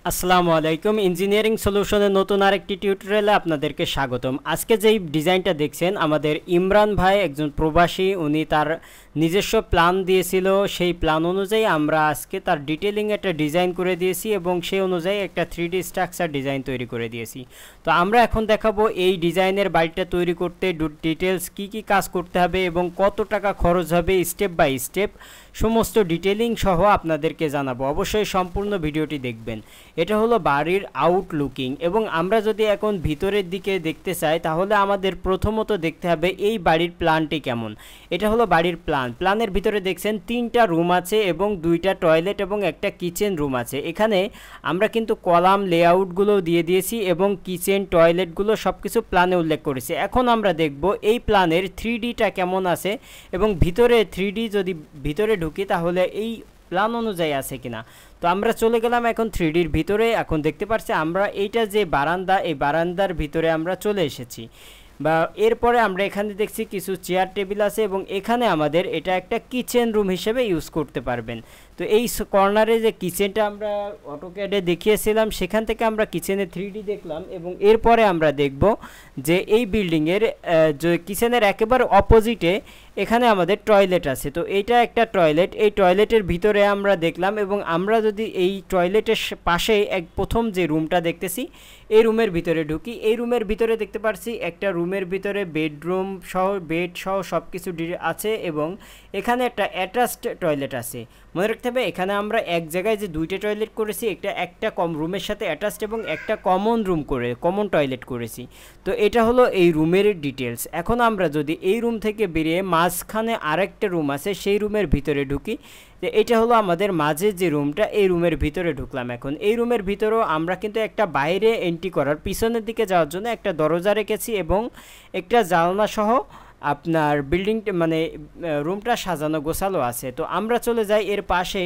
আসসালামু আলাইকুম ইঞ্জিনিয়ারিং সলিউশনের নতুন আরেকটি টিউটোরিয়ালে আপনাদেরকে স্বাগতম। আজকে যেই ডিজাইনটা দেখছেন আমাদের ইমরান ভাই একজন প্রবাসী, উনি তার নিজস্ব প্ল্যান দিয়েছিল। সেই প্ল্যান অনুযায়ী আমরা আজকে তার ডিটেইলিং একটা ডিজাইন করে দিয়েছি এবং সেই অনুযায়ী একটা 3D স্ট্রাকচার ডিজাইন তৈরি করে দিয়েছি। তো আমরা এখন দেখাবো এই ডিজাইনের বাড়িটা তৈরি করতে ডিটেলস কি কাজ করতে হবে এবং কত টাকা খরচ হবে, স্টেপ বাই স্টেপ সমস্ত ডিটেইলিং সহ আপনাদেরকে জানাবো। অবশ্যই সম্পূর্ণ ভিডিওটি দেখবেন। এটা হলো বাড়ির আউটলুকিং এবং আমরা যদি এখন ভিতরের দিকে দেখতে চাই তাহলে আমাদের প্রথমত দেখতে হবে এই বাড়ির প্ল্যানটি কেমন। এটা হলো বাড়ির প্ল্যানের ভিতরে দেখছেন 3টা রুম আছে এবং 2টা টয়লেট এবং একটা কিচেন রুম আছে। এখানে আমরা কিন্তু কলাম লেআউটগুলো দিয়ে দিয়েছি এবং কিচেন টয়লেটগুলো সব কিছু প্ল্যানে উল্লেখ করেছি। এখন আমরা দেখব এই প্ল্যানের 3Dটা কেমন আছে এবং ভিতরে 3D যদি ভিতরে ঢুকি তাহলে এই প্ল্যান অনুযায়ী আছে কিনা। তো আমরা চলে গেলাম এখন 3Dর ভিতরে। এখন দেখতে পাচ্ছি আমরা এইটা যে বারান্দা, এই বারান্দার ভিতরে আমরা চলে এসেছি। বা এরপরে আমরা এখানে দেখছি কিছু চেয়ার টেবিল আছে এবং এখানে আমাদের এটা একটা কিচেন রুম হিসেবে ইউজ করতে পারবেন। তো এই কর্নারে যে কিচেনটা আমরা অটোক্যাডে দেখিয়েছিলাম সেখান থেকে আমরা কিচেনের 3D দেখলাম এবং এরপরে আমরা দেখব যে এই বিল্ডিংয়ের যে কিচেনের একেবারে অপোজিটে এখানে আমাদের টয়লেট আছে। তো এইটা একটা টয়লেট, এই টয়লেটের ভিতরে আমরা দেখলাম এবং আমরা যদি এই টয়লেটের পাশে প্রথম যে রুমটা দেখতেছি এই রুমের ভিতরে ঢুকি, এই রুমের ভিতরে দেখতে পাচ্ছি একটা রুমের ভিতরে বেডরুম সহ বেড সহ সব কিছু আছে এবং এখানে একটা অ্যাটাচড টয়লেট আছে। মনে রাখতে হবে এখানে আমরা এক জায়গায় যে 2টা টয়লেট করেছি, একটা কম রুমের সাথে অ্যাটাচড এবং একটা কমন টয়লেট করেছি। তো এটা হলো এই রুমের ডিটেলস। এখন আমরা যদি এই রুম থেকে বেরিয়ে মাঝখানে আরেকটা রুম আছে সেই রুমের ভিতরে ঢুকি, যে এটা হলো আমাদের মাঝে যে রুমটা, এই রুমের ভিতরে ঢুকলাম। এখন এই রুমের ভিতরেও আমরা কিন্তু একটা বাইরে এন্ট্রি করার পিছনের দিকে যাওয়ার জন্য একটা দরজা রেখেছি এবং একটা জানলা সহ আপনার বিল্ডিংটা মানে রুমটা সাজানো গোছালো আছে। তো আমরা চলে যাই এর পাশে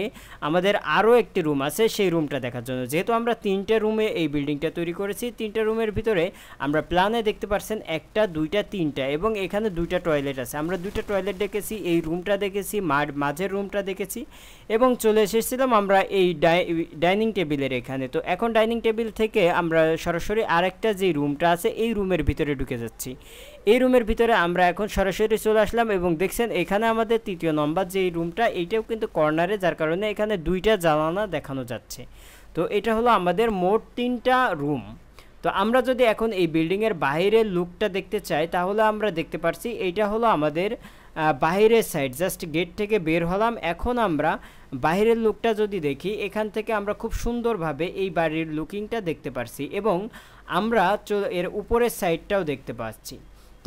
আমাদের আরও একটি রুম আছে সেই রুমটা দেখার জন্য। যেহেতু আমরা 3টে রুমে এই বিল্ডিংটা তৈরি করেছি, 3টে রুমের ভিতরে আমরা প্ল্যানে দেখতে পাচ্ছেন 1টা 2টা 3টা এবং এখানে 2টা টয়লেট আছে। আমরা 2টা টয়লেট দেখেছি, এই রুমটা দেখেছি, মাঝের রুমটা দেখেছি এবং চলে এসেছিলাম আমরা এই ডাইনিং টেবিলের এখানে। তো এখন ডাইনিং টেবিল থেকে আমরা সরাসরি আরেকটা যে রুমটা আছে এই রুমের ভিতরে ঢুকে যাচ্ছি। এই রুমের ভিতরে আমরা এখন সরাসরি চলে আসলাম এবং দেখছেন এখানে আমাদের 3য় নম্বর যে রুমটা, এইটাও কিন্তু কর্নারে, যার কারণে এখানে 2টা জানালা দেখানো যাচ্ছে। তো এটা হলো আমাদের মোট 3টা রুম। তো আমরা যদি এখন এই বিল্ডিংয়ের বাইরের লুকটা দেখতে চাই তাহলে আমরা দেখতে পাচ্ছি এইটা হলো আমাদের বাইরের সাইড, জাস্ট গেট থেকে বের হলাম। এখন আমরা বাইরের লুকটা যদি দেখি এখান থেকে আমরা খুব সুন্দরভাবে এই বাড়ির লুকিংটা দেখতে পাচ্ছি এবং আমরা এর উপরের সাইডটাও দেখতে পাচ্ছি।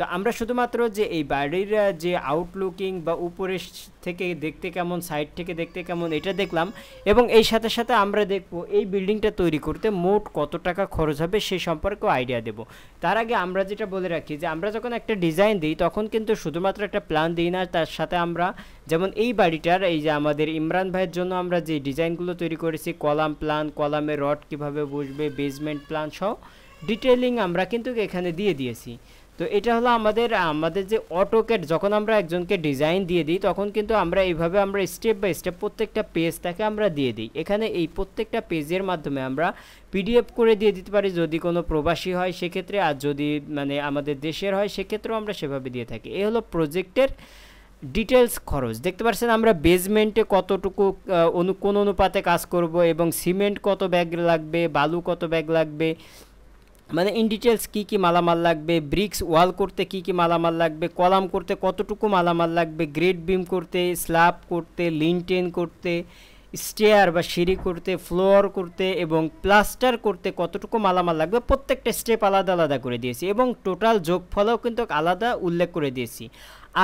তো আমরা শুধুমাত্র যে এই বাড়ির যে আউটলুকিং বা উপরের থেকে দেখতে কেমন, সাইড থেকে দেখতে কেমন এটা দেখলাম এবং এই সাথে সাথে আমরা দেখব এই বিল্ডিংটা তৈরি করতে মোট কত টাকা খরচ হবে সেই সম্পর্কেও আইডিয়া দেব। তার আগে আমরা যেটা বলে রাখি যে আমরা যখন একটা ডিজাইন দিই তখন কিন্তু শুধুমাত্র একটা প্ল্যান দিই না, তার সাথে আমরা যেমন এই বাড়িটার এই যে আমাদের ইমরান ভাইয়ের জন্য আমরা যে ডিজাইনগুলো তৈরি করেছি, কলাম প্ল্যান, কলামে রড কীভাবে বসবে, বেসমেন্ট প্ল্যান সহ ডিটেইলিং আমরা কিন্তু এখানে দিয়ে দিয়েছি। তো এটা হলো আমাদের যে অটোক্যাড, যখন আমরা একজনকে ডিজাইন দিয়ে দিই তখন কিন্তু আমরা এইভাবে আমরা স্টেপ বাই স্টেপ প্রত্যেকটা পেজ তাকে আমরা দিয়ে দিই। এখানে এই প্রত্যেকটা পেজের মাধ্যমে আমরা PDF করে দিয়ে দিতে পারি যদি কোনো প্রবাসী হয় সেক্ষেত্রে, আর যদি মানে আমাদের দেশের হয় সেক্ষেত্রেও আমরা সেভাবে দিয়ে থাকি। এই হলো প্রজেক্টের ডিটেলস খরচ। দেখতে পাচ্ছেন আমরা বেসমেন্টে কতটুকু কোন অনুপাতে কাজ করব এবং সিমেন্ট কত ব্যাগ লাগবে, বালু কত ব্যাগ লাগবে, মানে ইন ডিটেলস কী মালামাল লাগবে, ব্রিক্স ওয়াল করতে কী মালামাল লাগবে, কলাম করতে কতটুকু মালামাল লাগবে, গ্রেড বিম করতে, স্ল্যাব করতে, লিনটেন করতে, স্টেয়ার বা সিঁড়ি করতে, ফ্লোর করতে এবং প্লাস্টার করতে কতটুকু মালামাল লাগবে, প্রত্যেকটা স্টেপ আলাদা আলাদা করে দিয়েছি এবং টোটাল যোগফলও কিন্তু আলাদা উল্লেখ করে দিয়েছি।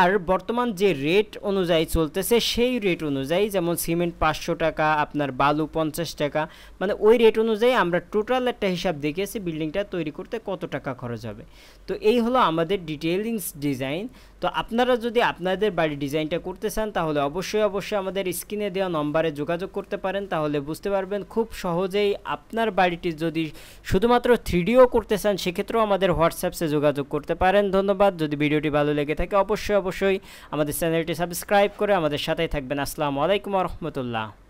আর বর্তমান যে রেট অনুযায়ী চলতেছে সেই রেট অনুযায়ী, যেমন সিমেন্ট 500 টাকা, আপনার বালু 50 টাকা, মানে ওই রেট অনুযায়ী আমরা টোটাল একটা হিসাব দেখিয়েছি বিল্ডিংটা তৈরি করতে কত টাকা খরচ হবে। তো এই হলো আমাদের ডিটেইলিংস ডিজাইন। তো আপনারা যদি আপনাদের বাড়ির ডিজাইনটা করতে চান তাহলে অবশ্যই আমাদের স্ক্রিনে দেওয়া নম্বরে যোগাযোগ করতে পারেন, তাহলে বুঝতে পারবেন খুব সহজেই। আপনার বাড়িটি যদি শুধুমাত্র 3Dও করতে চান সেক্ষেত্রেও আমাদের হোয়াটসঅ্যাপে যোগাযোগ করতে পারেন। ধন্যবাদ। যদি ভিডিওটি ভালো লেগে থাকে অবশ্যই আমাদের চ্যানেলটি সাবস্ক্রাইব করে আমাদের সাথেই থাকবেন। আসসালামু আলাইকুম ওয়া রাহমাতুল্লাহ।